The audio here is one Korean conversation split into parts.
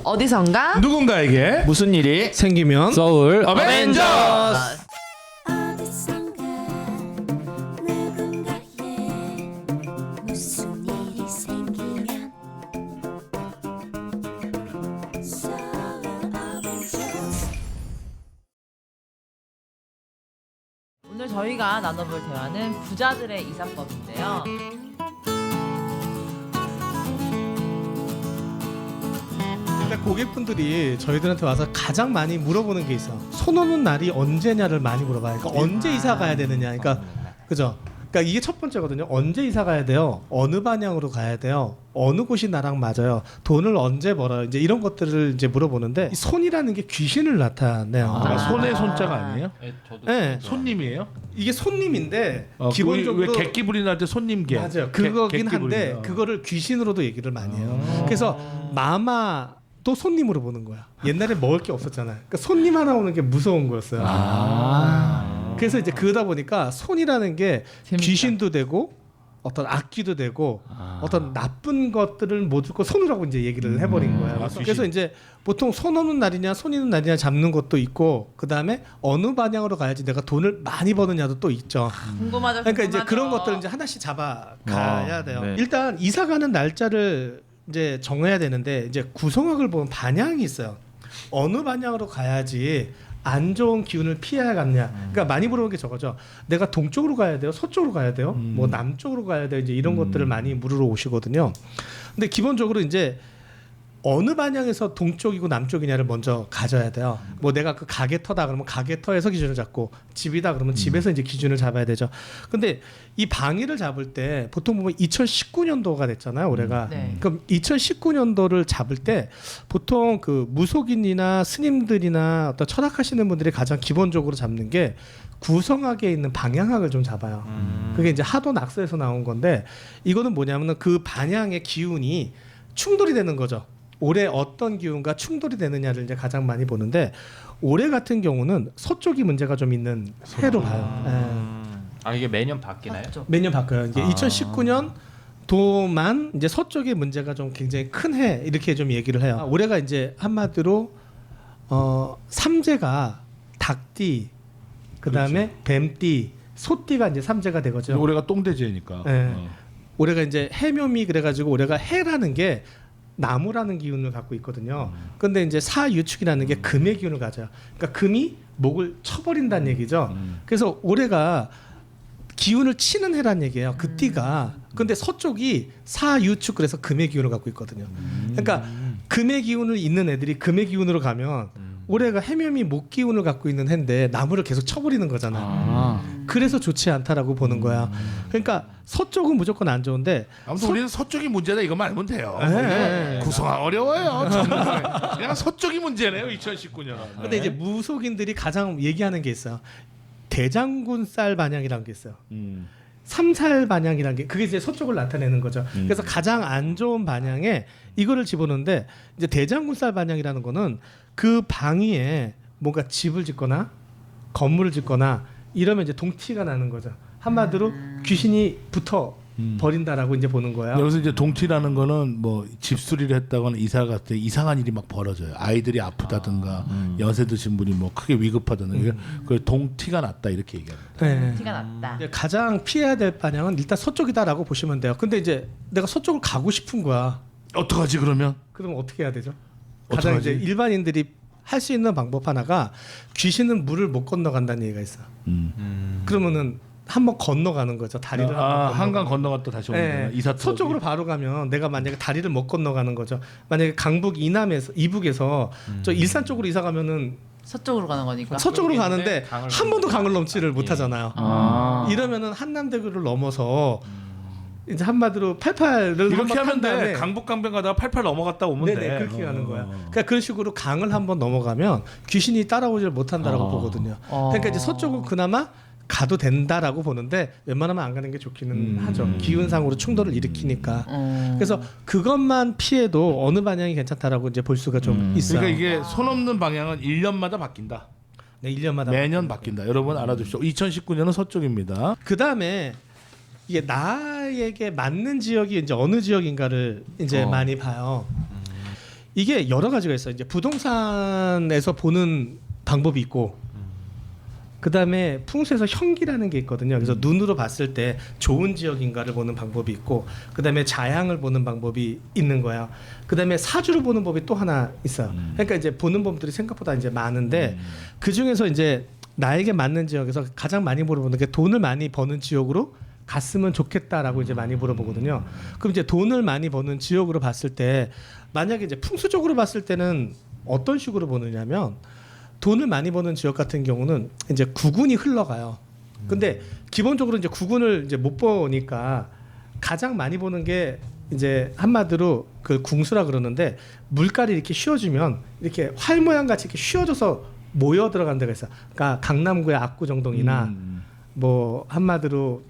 어디선가 누군가에게 무슨 일이 생기면 서울 어벤져스. 어디선가 누군가에 무슨 일이 생기면 Soul Avengers. 오늘 저희가 나눠볼 대화는 부자들의 이사법인데요. 일단 고객분들이 저희들한테 와서 가장 많이 물어보는 게 있어. 손 오는 날이 언제냐를 많이 물어봐요. 그러니까 언제 이사 가야 되느냐. 그러니까 그죠? 그러니까 이게 첫 번째거든요. 언제 이사 가야 돼요? 어느 방향으로 가야 돼요? 어느 곳이 나랑 맞아요? 돈을 언제 벌어요? 이제 이런 것들을 이제 물어보는데 이 손이라는 게 귀신을 나타내요. 손의 손자가 아니에요? 네. 손님이에요? 이게 손님인데 기본적으로 기본적으로 왜 객기 부리날 때 손님개. 맞아요. 그거긴 객기 한데 부리나. 그거를 귀신으로도 얘기를 많이 해요. 그래서 마마 또 손님으로 보는 거야. 옛날에 먹을 게 없었잖아요. 그러니까 손님 하나 오는 게 무서운 거였어요. 그래서 이제 그러다 보니까 손이라는 게 재밌다. 귀신도 되고 어떤 악귀도 되고 어떤 나쁜 것들을 모두 거 손으로 이제 얘기를 해버린 거예요. 귀신. 그래서 이제 보통 손 오는 날이냐 손 있는 날이냐 잡는 것도 있고 그 다음에 어느 방향으로 가야지 내가 돈을 많이 버느냐도 또 있죠. 궁금하죠. 그러니까 이제 궁금하죠. 그런 것들을 이제 하나씩 잡아 가야 돼요. 네. 일단 이사 가는 날짜를 이제 정해야 되는데 이제 구성학을 보면 반향이 있어요. 어느 방향으로 가야지 안 좋은 기운을 피해야겠냐. 그러니까 많이 물어보는 게 저거죠. 내가 동쪽으로 가야 돼요, 서쪽으로 가야 돼요, 뭐 남쪽으로 가야 돼요. 이제 이런 것들을 많이 물으러 오시거든요. 근데 기본적으로 이제 어느 방향에서 동쪽이고 남쪽이냐를 먼저 가져야 돼요. 뭐 내가 그 가게터다 그러면 가게터에서 기준을 잡고 집이다 그러면 집에서 이제 기준을 잡아야 되죠. 근데 이 방위를 잡을 때 보통 보면 2019년도가 됐잖아요, 올해가. 네. 그럼 2019년도를 잡을 때 보통 그 무속인이나 스님들이나 어떤 철학하시는 분들이 가장 기본적으로 잡는 게 구성학에 있는 방향학을 좀 잡아요. 그게 이제 하도 낙서에서 나온 건데 이거는 뭐냐면은 그 방향의 기운이 충돌이 되는 거죠. 올해 어떤 기운과 충돌이 되느냐를 이제 가장 많이 보는데 올해 같은 경우는 서쪽이 문제가 좀 있는 해로 봐요. 아 이게 매년 바뀌나요? 맞죠. 매년 바뀌어요. 이게 2019년 도만 이제 서쪽의 문제가 좀 굉장히 큰 해 이렇게 좀 얘기를 해요. 올해가 이제 한마디로 삼재가 닭띠, 그다음에 뱀띠, 소띠가 이제 삼재가 되거죠. 올해가 똥돼지니까. 네. 올해가 이제 해묘미 그래가지고 올해가 해라는 게 나무라는 기운을 갖고 있거든요. 근데 이제 사유축이라는 게 금의 기운을 가져요. 그러니까 금이 목을 쳐버린다는 얘기죠. 그래서 올해가 기운을 치는 해란 얘기예요. 그 띠가. 근데 서쪽이 사유축 그래서 금의 기운을 갖고 있거든요. 그러니까 금의 기운을 있는 애들이 금의 기운으로 가면 올해가 해묘미 목 기운을 갖고 있는 해인데 나무를 계속 쳐버리는 거잖아요. 그래서 좋지 않다라고 보는 거야. 그러니까 서쪽은 무조건 안 좋은데 아무튼 우리는 서쪽이 문제다 이거만 알면 돼요. 네. 구성하 어려워요. 그냥 서쪽이 문제네요. 2019년. 근데 이제 무속인들이 가장 얘기하는 게 있어요. 대장군 쌀 반향이라는 게 있어요. 삼살 반향이라는 게 그게 이제 서쪽을 나타내는 거죠. 그래서 가장 안 좋은 반향에 이거를 집어넣는데 이제 대장군 쌀 반향이라는 거는 그 방위에 뭔가 집을 짓거나 건물을 짓거나 이러면 이제 동티가 나는 거죠. 한마디로 귀신이 붙어 버린다라고 이제 보는 거예요. 여기서 이제 동티라는 거는 뭐 집수리를 했다거나 이사 갔을 때 이상한 일이 막 벌어져요. 아이들이 아프다든가 연세 드신 분이 뭐 크게 위급하다든가 그 동티가 났다 이렇게 얘기합니다. 네. 티가 났다. 이제 가장 피해야 될 방향은 일단 서쪽이다라고 보시면 돼요. 근데 이제 내가 서쪽을 가고 싶은 거야. 어떡하지 그러면? 그럼 어떻게 해야 되죠? 가장 어떡하지? 이제 일반인들이 할 수 있는 방법 하나가 귀신은 물을 못 건너간다는 얘기가 있어요. 그러면은 한번 건너가는 거죠. 다리를 한강 건너갔다 다시 오는 거예요. 이사 서쪽으로 바로 가면 내가 만약에 다리를 못 건너가는 거죠. 만약에 강북 이남에서 이북에서 저 일산 쪽으로 이사 가면은 서쪽으로 가는 거니까. 서쪽으로 가는데 강을 한 번도 강을 넘지를 못하잖아요. 이러면은 한남대교를 넘어서 이제 한마디로 88을 이렇게 하면 돼. 강북 강변 가다가 88 넘어갔다 오면 네네 돼. 그렇게 가는 거야. 그러니까 그런 식으로 강을 한번 넘어가면 귀신이 따라오질 못한다라고 보거든요. 그러니까 이제 서쪽은 그나마 가도 된다라고 보는데 웬만하면 안 가는 게 좋기는 하죠. 기운상으로 충돌을 일으키니까. 그래서 그것만 피해도 어느 방향이 괜찮다라고 이제 볼 수가 좀 있어요. 그러니까 이게 손 없는 방향은 1년마다 바뀐다. 네, 1년마다 매년 바뀐다. 여러분 알아두십시오. 2019년은 서쪽입니다. 그 다음에 이게 나에게 맞는 지역이 이제 어느 지역인가를 이제 많이 봐요. 이게 여러 가지가 있어요. 이제 부동산에서 보는 방법이 있고, 그 다음에 풍수에서 형기라는 게 있거든요. 그래서 눈으로 봤을 때 좋은 지역인가를 보는 방법이 있고, 그 다음에 자양을 보는 방법이 있는 거야. 그 다음에 사주를 보는 법이 또 하나 있어요. 그러니까 이제 보는 법들이 생각보다 이제 많은데, 그 중에서 이제 나에게 맞는 지역에서 가장 많이 물어보는 게 돈을 많이 버는 지역으로 갔으면 좋겠다라고 이제 많이 물어보거든요. 그럼 이제 돈을 많이 버는 지역으로 봤을 때, 만약에 이제 풍수적으로 봤을 때는 어떤 식으로 보느냐면, 돈을 많이 버는 지역 같은 경우는 이제 구군이 흘러가요. 근데 기본적으로 이제 구군을 이제 못 보니까 가장 많이 보는 게 이제 한마디로 그 궁수라 그러는데, 물깔이 이렇게 휘어지면 이렇게 활 모양 같이 이렇게 휘어져서 모여 들어간 데가 있어. 그러니까 강남구의 압구정동이나 뭐 한마디로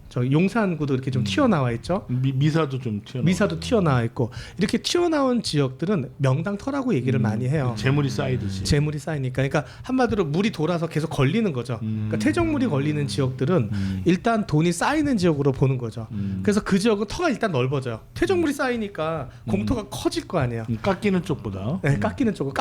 저 용산구도 이렇게 좀 튀어나와 있죠. 미사도 좀 튀어나와. 미사도 튀어나와 있고, 이렇게 튀어나온 지역들은 명당터라고 얘기를 많이 해요. 재물이 쌓이듯이. 재물이 쌓이니까, 그러니까 한마디로 물이 돌아서 계속 걸리는 거죠. 그러니까 퇴적물이 걸리는 지역들은 일단 돈이 쌓이는 지역으로 보는 거죠. 그래서 그 지역은 터가 일단 넓어져요. 퇴적물이 쌓이니까 공터가 커질 거 아니에요. 깎이는 쪽보다. 네, 깎이는 쪽은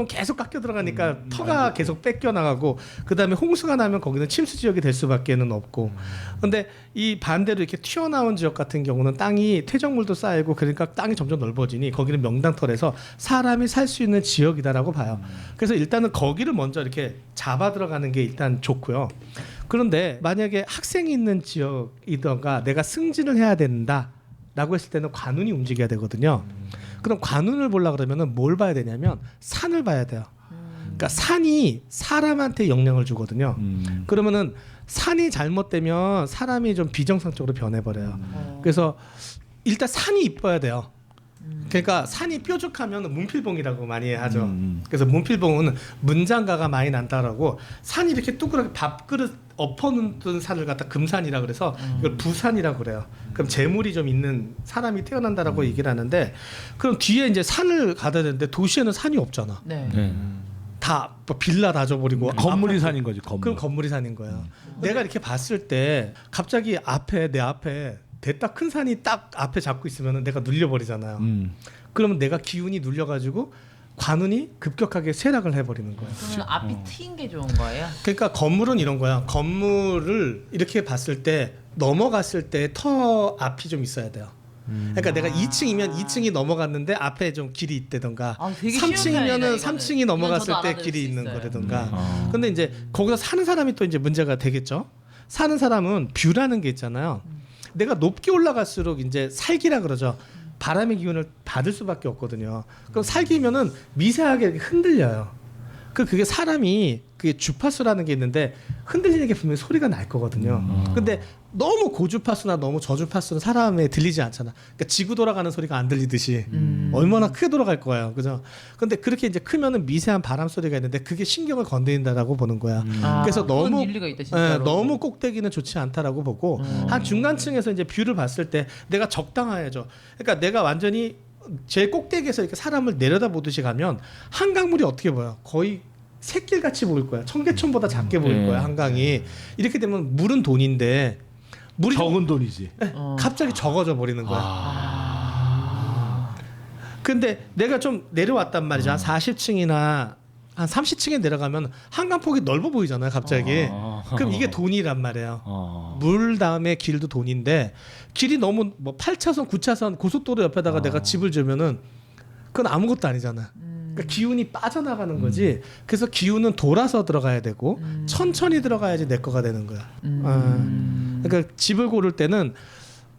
계속 깎여 들어가니까 터가 계속 뺏겨 나가고, 그 다음에 홍수가 나면 거기는 침수 지역이 될 수밖에는 없고. 근데 이 반대로 이렇게 튀어나온 지역 같은 경우는 땅이 퇴적물도 쌓이고, 그러니까 땅이 점점 넓어지니 거기는 명당터라서 사람이 살 수 있는 지역이다라고 봐요. 그래서 일단은 거기를 먼저 이렇게 잡아 들어가는 게 일단 좋고요. 그런데 만약에 학생이 있는 지역이던가 내가 승진을 해야 된다라고 했을 때는 관운이 움직여야 되거든요. 그럼 관운을 보려고 그러면은 뭘 봐야 되냐면 산을 봐야 돼요. 그러니까 산이 사람한테 영향을 주거든요. 그러면은 산이 잘못되면 사람이 좀 비정상적으로 변해버려요. 그래서 일단 산이 이뻐야 돼요. 그러니까 산이 뾰족하면 문필봉이라고 많이 하죠. 그래서 문필봉은 문장가가 많이 난다라고, 산이 이렇게 뚜그럽게 밥그릇 엎어놓던 산을 갖다 금산이라 그래서 이걸 부산이라고 그래요. 그럼 재물이 좀 있는 사람이 태어난다라고 얘기를 하는데, 그럼 뒤에 이제 산을 가야 되는데 도시에는 산이 없잖아. 네. 다 뭐 빌라 다 줘버리고 건물이 아파트. 산인 거지. 건물. 그럼 건물이 산인 거야. 내가 이렇게 봤을 때 갑자기 내 앞에 대따 큰 산이 딱 앞에 잡고 있으면 내가 눌려버리잖아요. 그러면 내가 기운이 눌려가지고 관운이 급격하게 쇠락을 해버리는 거예요. 그러면 앞이 트인 게 좋은 거예요? 그러니까 건물은 이런 거야. 건물을 이렇게 봤을 때 넘어갔을 때 터 앞이 좀 있어야 돼요. 그러니까 내가 2층이면 2층이 넘어갔는데 앞에 좀 길이 있다던가, 되게 쉬운 편이다, 3층이면은 이거는. 3층이 넘어갔을 이건 저도 때 알아들을 길이 수 있는 있어요. 거라던가. 근데 이제 거기서 사는 사람이 또 이제 문제가 되겠죠. 사는 사람은 뷰라는 게 있잖아요. 내가 높게 올라갈수록 이제 살기라 그러죠. 바람의 기운을 받을 수밖에 없거든요. 그럼 살기면은 미세하게 이렇게 흔들려요. 그게 사람이 그게 주파수라는 게 있는데 흔들리는 게 분명히 소리가 날 거거든요. 근데 너무 고주파수나 너무 저주파수는 사람에 들리지 않잖아. 그러니까 지구 돌아가는 소리가 안 들리듯이 얼마나 크게 돌아갈 거예요. 그죠? 근데 그렇게 이제 크면은 미세한 바람 소리가 있는데 그게 신경을 건드린다라고 보는 거야. 그래서 그건 너무 일리가 있다, 진짜로. 너무 꼭대기는 좋지 않다라고 보고, 한 중간층에서 이제 뷰를 봤을 때 내가 적당해야죠. 그러니까 내가 완전히 제일 꼭대기에서 이렇게 사람을 내려다보듯이 가면 한강물이 어떻게 보여? 거의 새길같이 보일 거야. 청계천보다 작게 보일 거야, 한강이. 이렇게 되면 물은 돈인데 물이 적은 돈이지. 갑자기 적어져 버리는 거야. 근데 내가 좀 내려왔단 말이죠. 한 40층이나 한 30층에 내려가면 한강폭이 넓어 보이잖아요, 갑자기. 그럼 이게 돈이란 말이에요. 물 다음에 길도 돈인데, 길이 너무 뭐 8차선, 9차선 고속도로 옆에다가 내가 집을 지으면은 그건 아무것도 아니잖아. 그러니까 기운이 빠져나가는 거지. 그래서 기운은 돌아서 들어가야 되고 천천히 들어가야지 내 거가 되는 거야. 그러니까 집을 고를 때는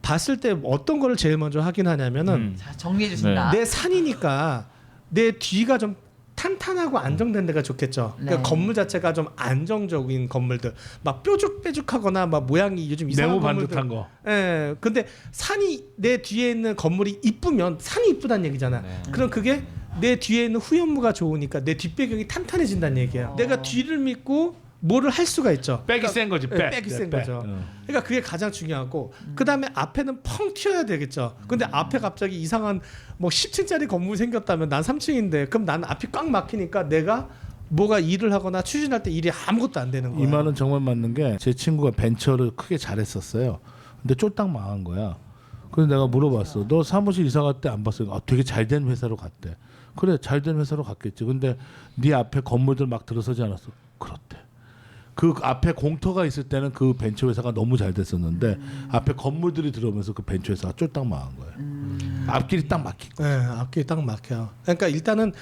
봤을 때 어떤 거를 제일 먼저 확인하냐면은 자, 정리해 주신다. 내 산이니까 내 뒤가 좀 탄탄하고 안정된 데가 좋겠죠. 그러니까 네. 건물 자체가 좀 안정적인 건물들, 막 뾰족뾰족하거나 막 모양이 요즘 이상한 네모 건물들. 반듯한 거. 예. 근데 산이 내 뒤에 있는 건물이 이쁘면 산이 이쁘다는 얘기잖아. 그럼 그게 내 뒤에 있는 후연무가 좋으니까 내 뒷배경이 탄탄해진다는 얘기야. 내가 뒤를 믿고 뭐를 할 수가 있죠. 백이 센 거지. 예, 백이 센 거죠. 그러니까 그게 가장 중요하고, 그 다음에 앞에는 펑 튀어야 되겠죠. 근데 앞에 갑자기 이상한 뭐 10층짜리 건물이 생겼다면 난 3층인데, 그럼 난 앞이 꽉 막히니까 내가 뭐가 일을 하거나 추진할 때 일이 아무것도 안 되는 거야. 이 말은 정말 맞는 게, 제 친구가 벤처를 크게 잘했었어요. 근데 쫄딱 망한 거야. 그래서 내가 물어봤어. 너 사무실 이사 갈 때 안 봤어요? 되게 잘 된 회사로 갔대. 그래 잘 된 회사로 갔겠지. 근데 네 앞에 건물들 막 들어서지 않았어. 그렇대. 그 앞에 공터가 있을 때는 그 벤처 회사가 너무 잘 됐었는데 앞에 건물들이 들어오면서 그 벤처 회사가 쫄딱 망한 거예요. 앞길이 딱 막히고. 네, 앞길이 딱 막혀요. 그러니까 일단은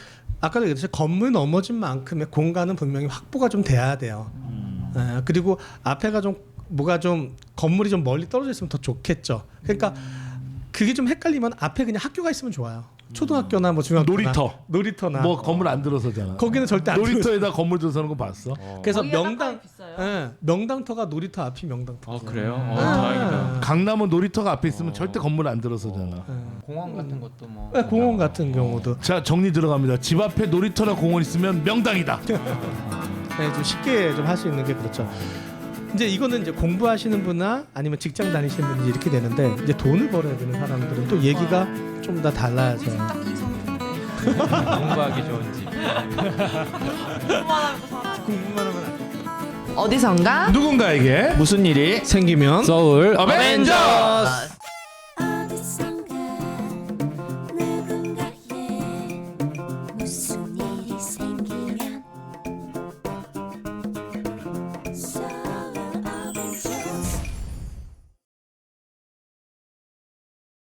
아까도 얘기했듯이 건물 넘어진 만큼의 공간은 분명히 확보가 좀 돼야 돼요. 네, 그리고 앞에가 좀 뭐가 좀 건물이 좀 멀리 떨어져 있으면 더 좋겠죠. 그러니까 그게 좀 헷갈리면 앞에 그냥 학교가 있으면 좋아요. 초등학교나 뭐 중학교나 놀이터나 뭐 건물 안 들어서잖아. 거기는 절대 안 놀이터에다 건물 들어서는 거 봤어? 그래서 거기가 명당 땅값이 비싸요? 예, 명당터가 놀이터 앞이 명당터. 아 그래요? 다행이다. 강남은 놀이터가 앞에 있으면 절대 건물 안 들어서잖아. 공원 같은 것도 뭐 네, 공원 같은 경우도 자 정리 들어갑니다. 집 앞에 놀이터나 공원 있으면 명당이다. 네, 좀 쉽게 좀 할 수 있는 게 그렇죠. 이제 이거는 이제 공부하시는 분이나 아니면 직장 다니시는 분이 이렇게 되는데 이제 돈을 벌어야 되는 사람들은 또 얘기가 좀 더 달라져요. 딱 이성인데 공부하기 좋은 집. 공부만 하고 살아요. 공부만 하면 안 돼. 어디선가 누군가에게 무슨 일이 생기면 서울 어벤져스.